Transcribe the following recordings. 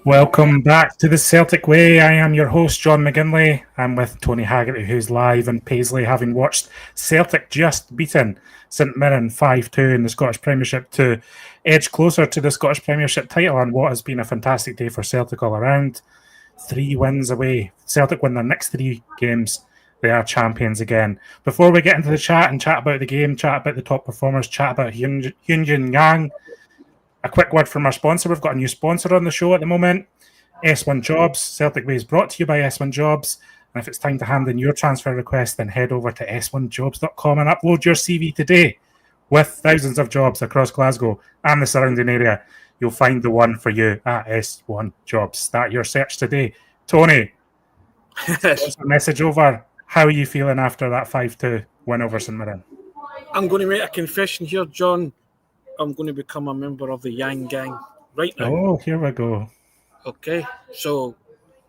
Welcome back to the Celtic Way. I am your host, John McGinley. I'm with Tony Haggerty, who's live in Paisley, having watched Celtic just beaten St Mirren 5-2 in the Scottish Premiership to edge closer to the Scottish Premiership title on what has been a fantastic day for Celtic all around. 3 wins away. Celtic win their next 3 games. They are champions again. Before we get into the chat and chat about the game, chat about the top performers, chat about Hyunjin Yang, a quick word from our sponsor. We've got a new sponsor on the show at the moment, S1 Jobs. Celtic Way is brought to you by S1 Jobs. And if it's time to hand in your transfer request, then head over to s1jobs.com and upload your CV today. With thousands of jobs across Glasgow and the surrounding area, you'll find the one for you at S1 Jobs. Start your search today. Tony, a message over. How are you feeling after that 5-2 win over St Mirren? I'm going to make a confession here, John. I'm going to become a member of the Yang Gang right now. Oh, here we go. Okay, so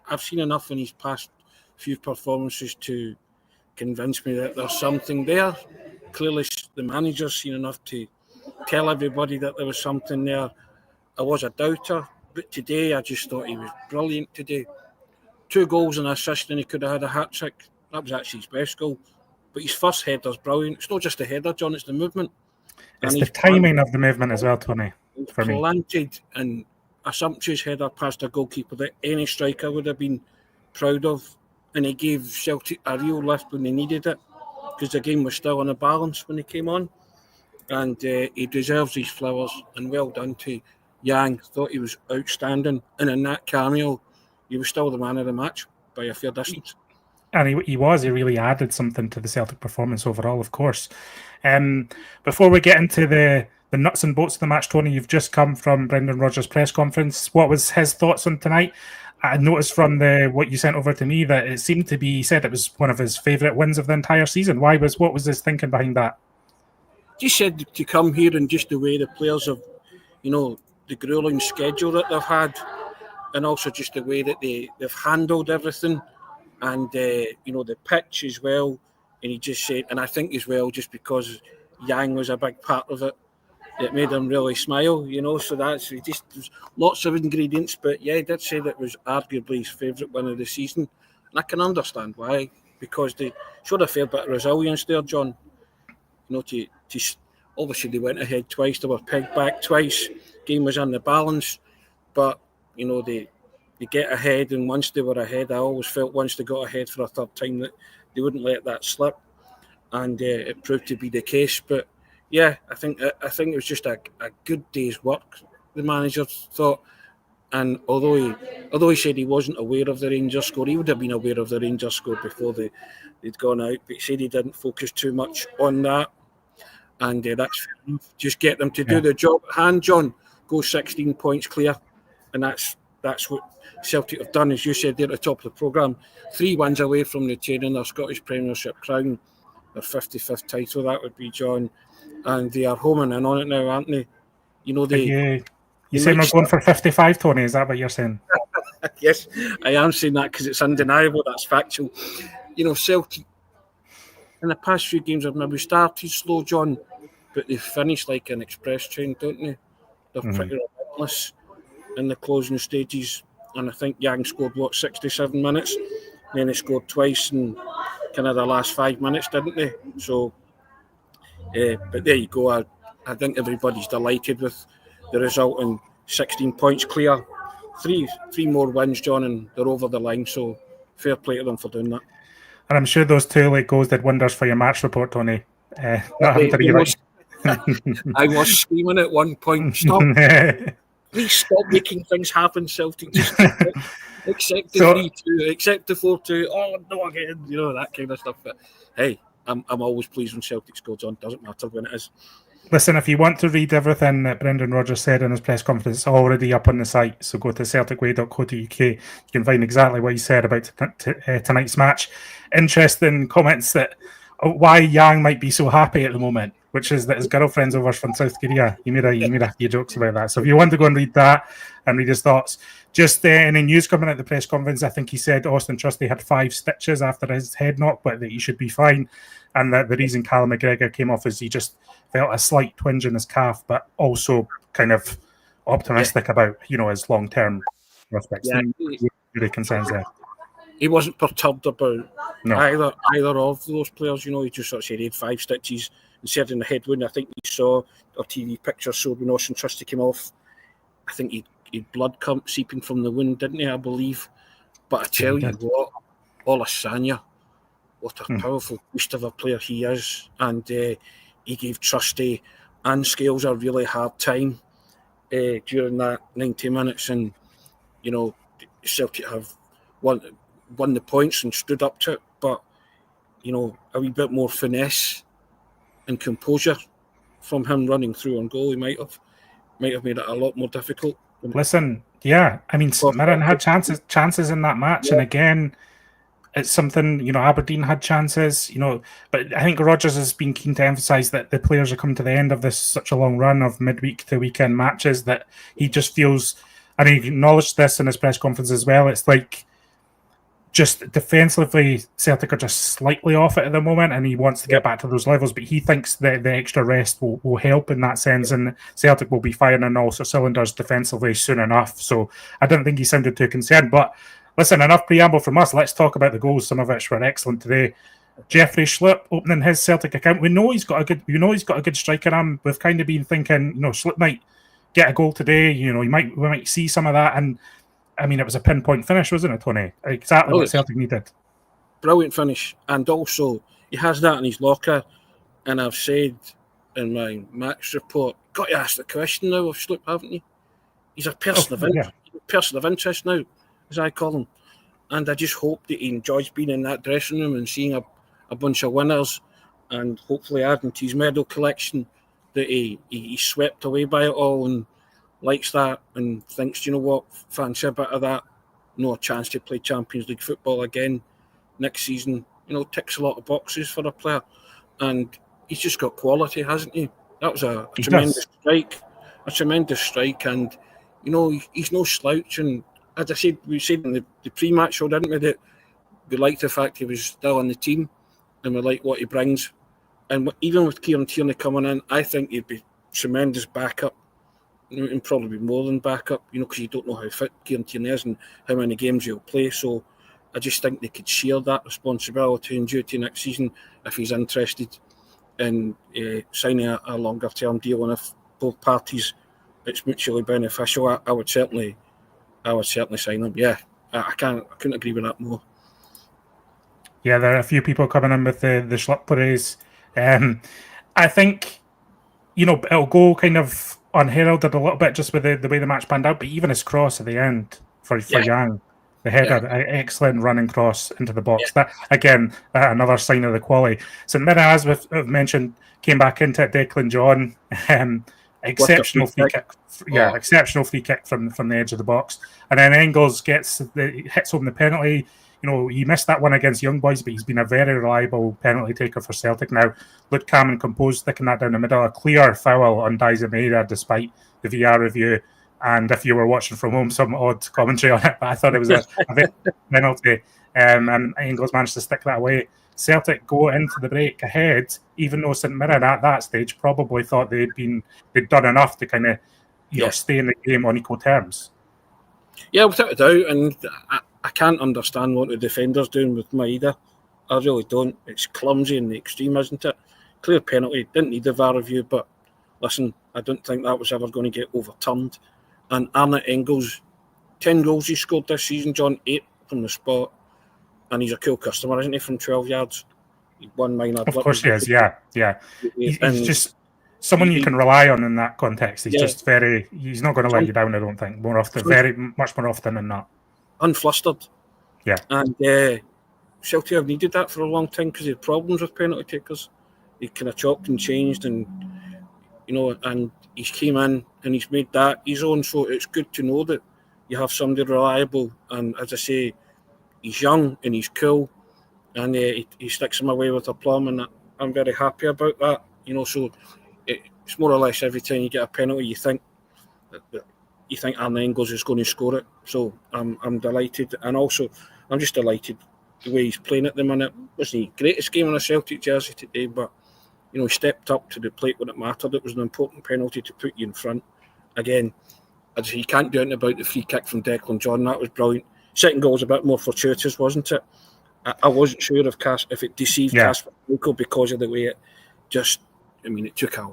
I've seen enough in his past few performances to convince me that there's something there. Clearly, the manager's seen enough to tell everybody that there was something there. I was a doubter, but today I just thought he was brilliant today. 2 goals and an assist, and he could have had a hat-trick. That was actually his best goal. But his first header's brilliant. It's not just the header, John, it's the movement. It's the timing of the movement as well, Tony, for me. Planted and a sumptuous header past a goalkeeper that any striker would have been proud of. And he gave Celtic a real lift when they needed it, because the game was still on a balance when he came on. And he deserves his flowers, and well done to Yang. Thought he was outstanding. And in that cameo, he was still the man of the match by a fair distance. And he really added something to the Celtic performance overall, of course. Before we get into the nuts and bolts of the match, Tony, you've just come from Brendan Rodgers' press conference. What was his thoughts on tonight? I noticed from what you sent over to me that it seemed to be, he said it was one of his favourite wins of the entire season. What was his thinking behind that? Just said to come here and just the way the players have, the grueling schedule that they've had, and also just the way that they've handled everything. And, the pitch as well. And he just said, and I think as well, just because Yang was a big part of it, it made him really smile, So there's lots of ingredients. But yeah, he did say that it was arguably his favourite win of the season. And I can understand why, because they showed a fair bit of resilience there, John. Obviously they went ahead twice, they were pegged back twice, game was on the balance. But, they get ahead, and once they were ahead, I always felt once they got ahead for a third time that they wouldn't let that slip, and it proved to be the case. But yeah, I think it was just a good day's work, the manager thought. And although he said he wasn't aware of the Rangers score, he would have been aware of the Rangers score before they'd gone out. But he said he didn't focus too much on that, and that's fair enough. Just get them to do the job at hand, John. Go 16 points clear, and that's what Celtic have done, as you said there at the top of the programme. 3 wins away from retaining their Scottish Premiership crown, their 55th title, that would be, John. And they are homing in on it now, aren't they? You saying we're going for 55, Tony? Is that what you're saying? Yes, I am saying that because it's undeniable, that's factual. Celtic, in the past few games, have maybe started slow, John, but they've finished like an express train, don't they? They're pretty relentless in the closing stages. And I think Yang scored, 67 minutes? Then he scored twice in kind of the last 5 minutes, didn't they? So, but there you go. I think everybody's delighted with the result, and 16 points clear. Three more wins, John, and they're over the line. So, fair play to them for doing that. And I'm sure those 2 late goals did wonders for your match report, Tony. Not having to rewrite. I was screaming at one point, stop. Please stop making things happen, Celtic. Just accept the 3-2, accept the 4-2. Oh, no, again, that kind of stuff. But hey, I'm always pleased when Celtic scores on. Doesn't matter when it is. Listen, if you want to read everything that Brendan Rodgers said in his press conference, it's already up on the site. So go to celticway.co.uk. You can find exactly what he said about tonight's match. Interesting comments that why Yang might be so happy at the moment, which is that his girlfriend's over from South Korea. He made a few jokes about that. So if you want to go and read that and read his thoughts, just any news coming out of the press conference, I think he said Austin Trusty had 5 stitches after his head knock, but that he should be fine. And that the reason Callum McGregor came off is he just felt a slight twinge in his calf, but also kind of optimistic about his long-term prospects. Yeah, Really concerns there. he wasn't perturbed about No. either of those players. You know, he just sort of said he had 5 stitches inserted in the head wound. I think you saw our TV picture showed when Austin Trusty came off. I think he'd blood come seeping from the wound, didn't he? I believe. But I tell you what, Olasanya, what a powerful beast of a player he is, and he gave Trusty and Scales a really hard time during that 90 minutes, and you know, Celtic have won the points and stood up to it, but you know, a wee bit more finesse and composure from him running through on goal, he might have made it a lot more difficult. Listen, yeah, I mean, St Mirren had chances in that match, and again, it's something, you know, Aberdeen had chances, you know, but I think Rodgers has been keen to emphasise that the players are coming to the end of this such a long run of midweek to weekend matches that he just feels, and he acknowledged this in his press conference as well, it's like just defensively Celtic are just slightly off it at the moment, and he wants to get back to those levels, but he thinks that the extra rest will help in that sense, and Celtic will be firing on all cylinders defensively soon enough. So I don't think he sounded too concerned, but listen, enough preamble from us. Let's talk about the goals, some of which were excellent today. Jeffrey Schlupp opening his Celtic account. We know he's got a good striker arm. We've kind of been thinking, you know, Schlupp might get a goal today. You know, we might see some of that. And I mean, it was a pinpoint finish, wasn't it, Tony? Exactly what Celtic needed. Brilliant finish, and also he has that in his locker. And I've said in my match report, got to ask the question now of Schlupp, haven't you? He's a person of interest now, as I call him, and I just hope that he enjoys being in that dressing room and seeing a bunch of winners, and hopefully adding to his medal collection, that he's swept away by it all and likes that and thinks, you know what, fancy a bit of that, no chance to play Champions League football again next season. You know, ticks a lot of boxes for a player, and he's just got quality, hasn't he? That was a tremendous strike, and you know, he's no slouch. And as I said, we said in the pre-match show, didn't we, that we liked the fact he was still on the team, and we like what he brings. And even with Kieran Tierney coming in, I think he'd be tremendous backup, and probably more than backup, you know, because you don't know how fit Kieran Tierney is and how many games he'll play. So I just think they could share that responsibility and duty next season if he's interested in signing a longer-term deal, and if both parties it's mutually beneficial, I would certainly sign him. Yeah, I couldn't agree with that more. Yeah, there are a few people coming in with the Schlupp praise. I think, you know, it'll go kind of unheralded a little bit just with the way the match panned out, but even his cross at the end for Yang, the header, excellent running cross into the box. That again, another sign of the quality. St Mirren, as we've mentioned, came back into it. Declan John, exceptional free kick. Exceptional free kick from the edge of the box, and then Engels hits home the penalty. You know, he missed that one against Young Boys, but he's been a very reliable penalty taker for Celtic now. Looked calm and composed, sticking that down the middle. A clear foul on Dyson Meira despite the VR review. And if you were watching from home, some odd commentary on it, but I thought it was a penalty. And Engels managed to stick that away. Celtic go into the break ahead, even though St Mirren at that stage probably thought they'd done enough to kind of stay in the game on equal terms. Yeah, without a doubt, and I can't understand what the defender's doing with Maeda. I really don't. It's clumsy in the extreme, isn't it? Clear penalty, didn't need the VAR review, but listen, I don't think that was ever going to get overturned. And Arne Engels, 10 goals he scored this season, John, 8 from the spot. And he's a cool customer, isn't he, from 12 yards? He won mine. Of course he is, yeah. He's just someone you can rely on in that context. He's just he's not going to let you down, I don't think, much more often than not. Unflustered. Yeah. And Celtic have needed that for a long time because they had problems with penalty takers. He kind of chopped and changed, and you know, and he's came in and he's made that his own. So it's good to know that you have somebody reliable. And as I say, he's young and he's cool, and he sticks him away with a plum, and I'm very happy about that. You know, so it's more or less every time you get a penalty, you think Arne Engels is going to score it. So I'm delighted, and also I'm just delighted the way he's playing at the minute. Wasn't he greatest game in a Celtic jersey today, but you know, he stepped up to the plate when it mattered. It was an important penalty to put you in front. Again, You can't do anything about the free kick from Declan John. That was brilliant. Second goal was a bit more fortuitous, wasn't it? I wasn't sure if it deceived Kasper Schmeichel because of the way it just. I mean, it took a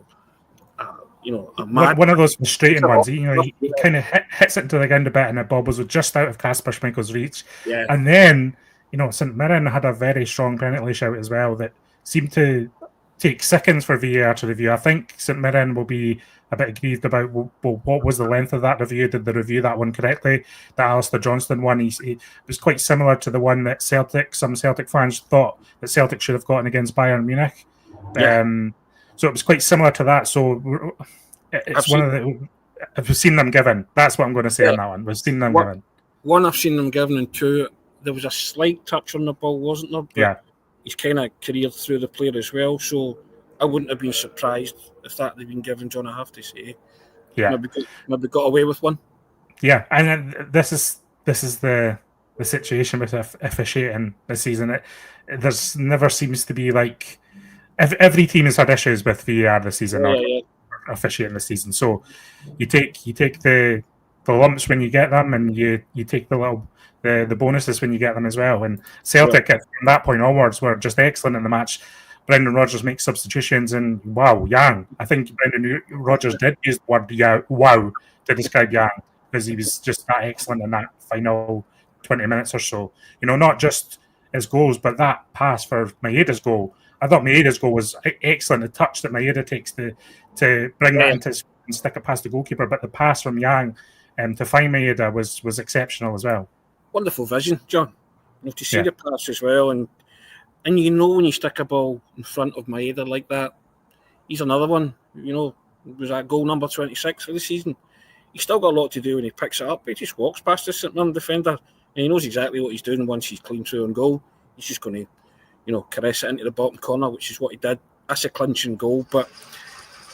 mad one of those frustrating ones. He kind of hits it to the ground a bit, and it bobbles with just out of Kasper Schmeichel's reach. Yeah. And then St Mirren had a very strong penalty shout as well that seemed to take seconds for VAR to review. I think St Mirren will be a bit aggrieved about what was the length of that review. Did they review that one correctly? The Alistair Johnston one, he was quite similar to the one that some Celtic fans thought that Celtic should have gotten against Bayern Munich. Yeah. So it was quite similar to that. So it's one of the. We've seen them given. That's what I'm going to say on that one. We've seen them given. One, I've seen them given, and two, there was a slight touch on the ball, wasn't there? But he's kind of careered through the player as well, so I wouldn't have been surprised if that had been given, John, I have to say. Yeah. Maybe got away with one. Yeah, and this is the situation with officiating this season. There's never seems to be like every team has had issues with VAR this season or officiating this season. So you take the lumps when you get them, and you take the bonuses when you get them as well. And Celtic from that point onwards were just excellent in the match. Brendan Rodgers makes substitutions, and Yang. I think Brendan Rodgers did use the word wow to describe Yang because he was just that excellent in that final 20 minutes or so. Not just his goals, but that pass for Maeda's goal. I thought Maeda's goal was excellent. The touch that Maeda takes to bring that into and stick it past the goalkeeper, but the pass from Yang to find Maeda was exceptional as well. Wonderful vision, John. To see the pass as well, and when you stick a ball in front of Maeda like that, he's another one. Was that goal number 26 for the season? He's still got a lot to do when he picks it up. He just walks past the St Mirren defender, and he knows exactly what he's doing once he's clean through on goal. He's just going to caress it into the bottom corner, which is what he did. That's a clinching goal. But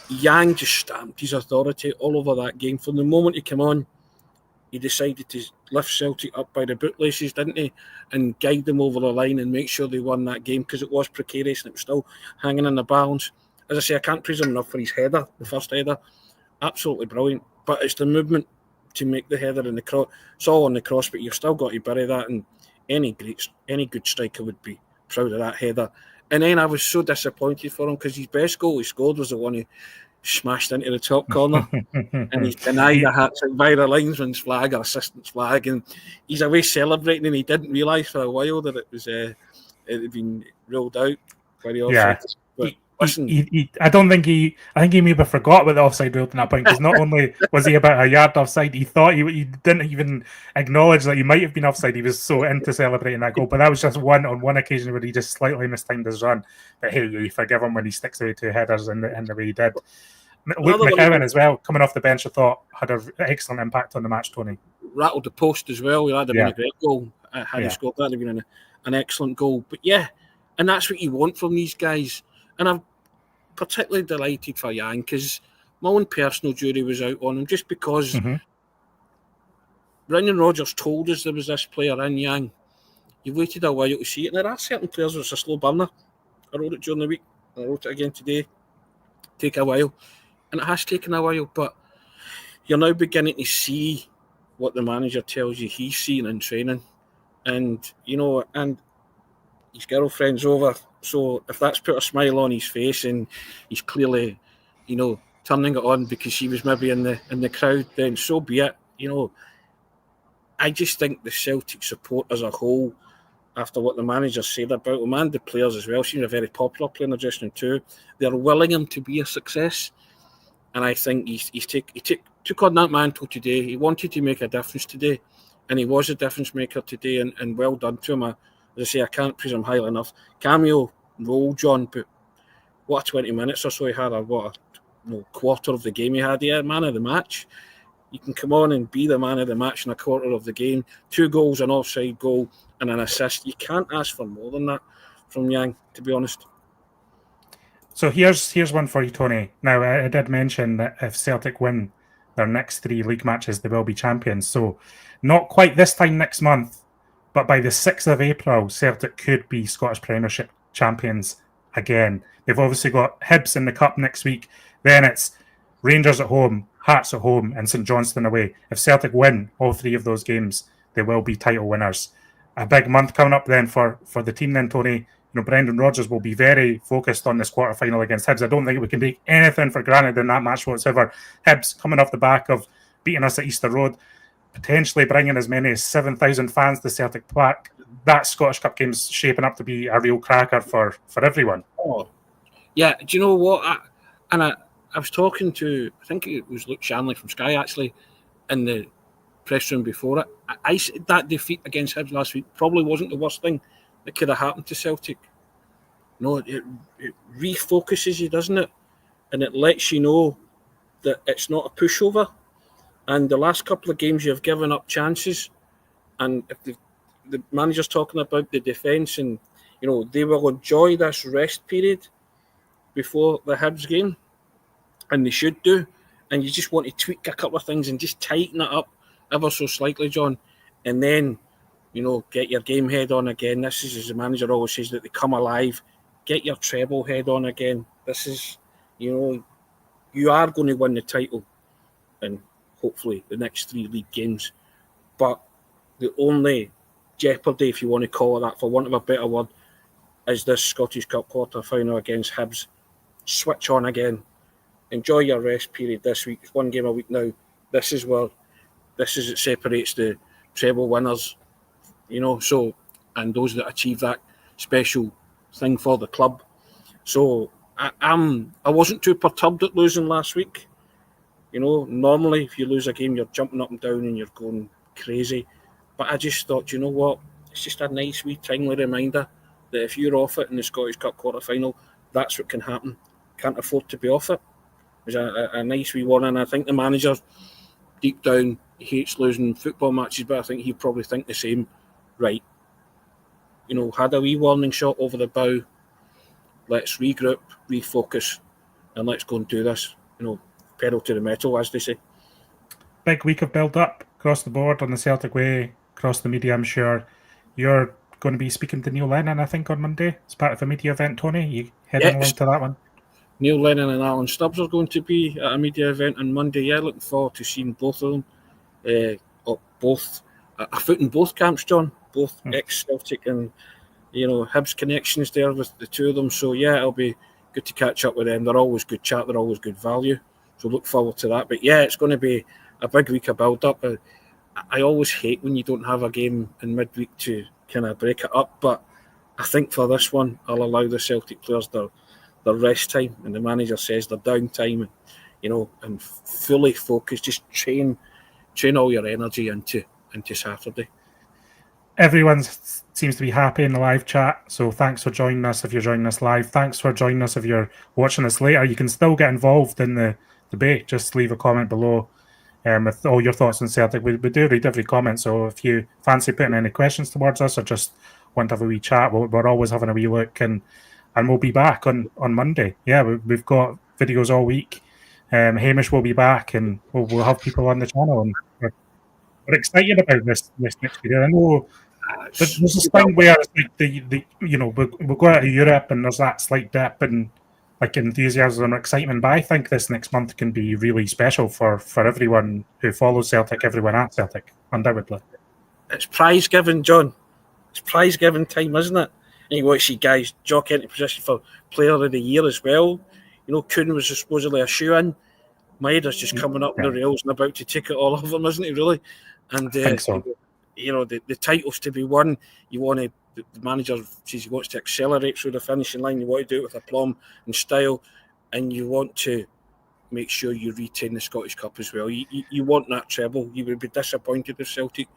Yang just stamped his authority all over that game. From the moment he came on, he decided to lift Celtic up by the bootlaces, didn't he? And guide them over the line and make sure they won that game, because it was precarious and it was still hanging in the balance. As I say, I can't praise him enough for his header, the first header. Absolutely brilliant. But it's the movement to make the header and the cross. It's all on the cross, but you've still got to bury that. And any good striker would be proud of that header. And then I was so disappointed for him because his best goal he scored was the one he smashed into the top corner, and he's denied a hat-trick by the linesman's flag or assistant's flag, and he's away celebrating, and he didn't realise for a while that it had been ruled out by the offside. But listen, I think he maybe forgot about the offside rule at that point, because not only was he about a yard offside, he thought he didn't even acknowledge that he might have been offside. He was so into celebrating that goal. But that was just on one occasion where he just slightly mistimed his run. But hey, you forgive him when he sticks away two headers in the way he did. Luke McCowan as well, coming off the bench, I thought had an excellent impact on the match, Tony. Rattled the post as well. That would have been a great goal. Had he scored, that would have been an excellent goal. But and that's what you want from these guys. And I'm particularly delighted for Yang, because my own personal jury was out on him, just because Brendan Rodgers told us there was this player in Yang. You've waited a while to see it. And there are certain players where it's a slow burner. I wrote it during the week. I wrote it again today. Take a while. And it has taken a while, but you're now beginning to see what the manager tells you he's seeing in training. And, and his girlfriend's over. So if that's put a smile on his face and he's clearly, turning it on because she was maybe in the crowd, then so be it. I just think the Celtic support as a whole, after what the manager said about him and the players as well, seems a very popular player in the dressing room too. They're willing him to be a success. And I think he took on that mantle today. He wanted to make a difference today, and he was a difference maker today, and well done to him. As I say, I can't praise him highly enough. Cameo role, John, but what 20 minutes or so he had, or quarter of the game he had. Yeah, man of the match. You can come on and be the man of the match in a quarter of the game. 2 goals, an offside goal, and an assist. You can't ask for more than that from Yang, to be honest. So here's one for you, Tony. Now, I did mention that if Celtic win their next 3 league matches, they will be champions. So not quite this time next month, but by the 6th of April, Celtic could be Scottish Premiership champions again. They've obviously got Hibs in the Cup next week. Then it's Rangers at home, Hearts at home and St Johnstone away. If Celtic win all 3 of those games, they will be title winners. A big month coming up then for the team then, Tony. You know, Brendan Rodgers will be very focused on this quarter-final against Hibs. I don't think we can take anything for granted in that match whatsoever. Hibs coming off the back of beating us at Easter Road, potentially bringing as many as 7,000 fans to Celtic Park. That Scottish Cup game's shaping up to be a real cracker for everyone. Oh, yeah. Do you know what? I was talking to, I think it was Luke Shanley from Sky, actually, in the press room before it. I said that defeat against Hibs last week probably wasn't the worst thing that could have happened to Celtic. No, it refocuses you, doesn't it? And it lets you know that it's not a pushover. And the last couple of games you've given up chances. And if the manager's talking about the defence, and you know they will enjoy this rest period before the Hibs game, and they should do. And you just want to tweak a couple of things and just tighten it up ever so slightly, John, and then get your game head on again. This is, as the manager always says, that they come alive. Get your treble head on again. This is, you are going to win the title, and hopefully the next 3 league games. But the only jeopardy, if you want to call it that, for want of a better word, is this Scottish Cup quarter-final against Hibs. Switch on again. Enjoy your rest period this week. It's 1 game a week now. This is it separates the treble winners, so, and those that achieve that special thing for the club. So I wasn't too perturbed at losing last week. Normally if you lose a game, you're jumping up and down and you're going crazy. But I just thought, you know what? It's just a nice wee timely reminder that if you're off it in the Scottish Cup quarter-final, that's what can happen. Can't afford to be off it. It was a nice wee one, and I think the manager, deep down, he hates losing football matches, but I think he'd probably think the same. Right, had a wee warning shot over the bow. Let's regroup, refocus, and let's go and do this. Pedal to the metal, as they say. Big week of build-up across the board on the Celtic way, across the media, I'm sure. You're going to be speaking to Neil Lennon, I think, on Monday as part of a media event, Tony. You heading along to that one? Neil Lennon and Alan Stubbs are going to be at a media event on Monday. Yeah, looking forward to seeing both of them. A foot in both camps, John. Both ex-Celtic and, Hibs connections there with the two of them. So, yeah, it'll be good to catch up with them. They're always good chat. They're always good value. So look forward to that. But, yeah, it's going to be a big week of build-up. I always hate when you don't have a game in midweek to kind of break it up. But I think for this one, I'll allow the Celtic players their rest time. And the manager says their downtime, and fully focus. Just train all your energy into Saturday. Everyone seems to be happy in the live chat, so thanks for joining us if you're joining us live. Thanks for joining us if you're watching us later. You can still get involved in the debate. Just leave a comment below with all your thoughts on Celtic. We do read every comment, so if you fancy putting any questions towards us or just want to have a wee chat, we're always having a wee look, and we'll be back on Monday. Yeah, we've got videos all week. Hamish will be back, and we'll have people on the channel, and we're excited about this next video. I know there's this thing where it's like we'll go out of Europe and there's that slight dip in like enthusiasm and excitement, but I think this next month can be really special for everyone who follows Celtic, everyone at Celtic, undoubtedly. It's prize giving, John. It's prize giving time, isn't it? And you watch see guys jock into position for Player of the Year as well. Kuhn was supposedly a shoe-in. Maeda's just coming up the rails and about to take it all off him, isn't he, really? And I think so. The titles to be won, you want to. The manager says he wants to accelerate through the finishing line. You want to do it with aplomb and style, and you want to make sure you retain the Scottish Cup as well. You want that treble. You would be disappointed if Celtic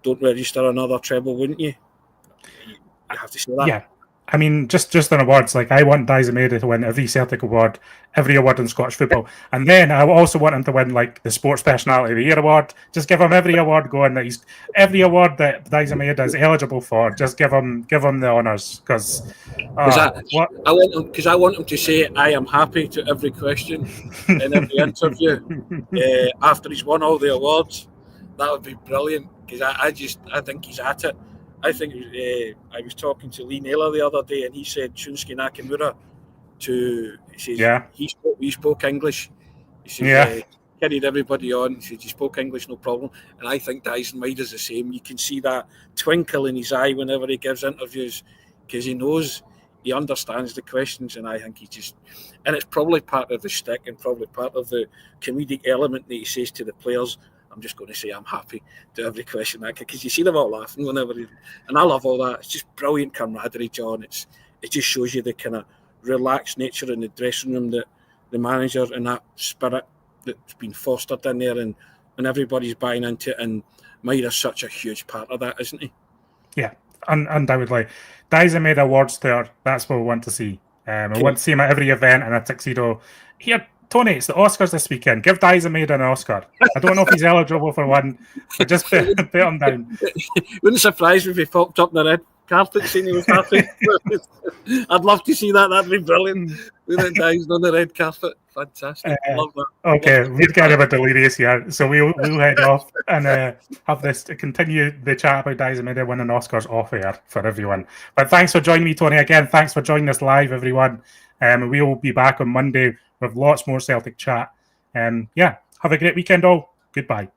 don't register another treble, wouldn't you? You have to say that. Yeah. I mean, just on awards, like I want Diaz Maeda to win every Celtic award, every award in Scottish football, and then I also want him to win like the Sports Personality of the Year award. Just give him every award going that he's every award that Diaz Maeda is eligible for. Just give him the honours because I want him to say I am happy to every question in every interview after he's won all the awards. That would be brilliant because I think he's at it. I think I was talking to Lee Naylor the other day, and he said Shunsuke Nakamura he spoke English. He says, carried everybody on. He said, you spoke English, no problem. And I think Dyson Mider's the same. You can see that twinkle in his eye whenever he gives interviews, because he knows, he understands the questions, and I think he just... And it's probably part of the shtick and probably part of the comedic element that he says to the players. I'm just going to say I'm happy to every question, because you see them all laughing whenever he... And I love all that. It's just brilliant camaraderie, John. It just shows you the kind of relaxed nature in the dressing room, that the manager and that spirit that's been fostered in there, and everybody's buying into it. And Mider's such a huge part of that, isn't he? Yeah, undoubtedly. Dyson made awards tour. That's what we want to see. We want to see him at every event in a tuxedo. Here, Tony, it's the Oscars this weekend. Give Dyson Mider an Oscar. I don't know if he's eligible for one, but just put him down. Wouldn't surprise me if he popped up in the red carpet saying he was happy. I'd love to see that. That'd be brilliant. With it Dyson on the red carpet. Fantastic. Love that. Okay, we're getting a bit delirious here, so we'll head off and have this to continue the chat about Dyson Mider winning Oscars off air for everyone. But thanks for joining me, Tony. Again, thanks for joining us live, everyone. We will be back on Monday with lots more Celtic chat. Yeah, have a great weekend all. Goodbye.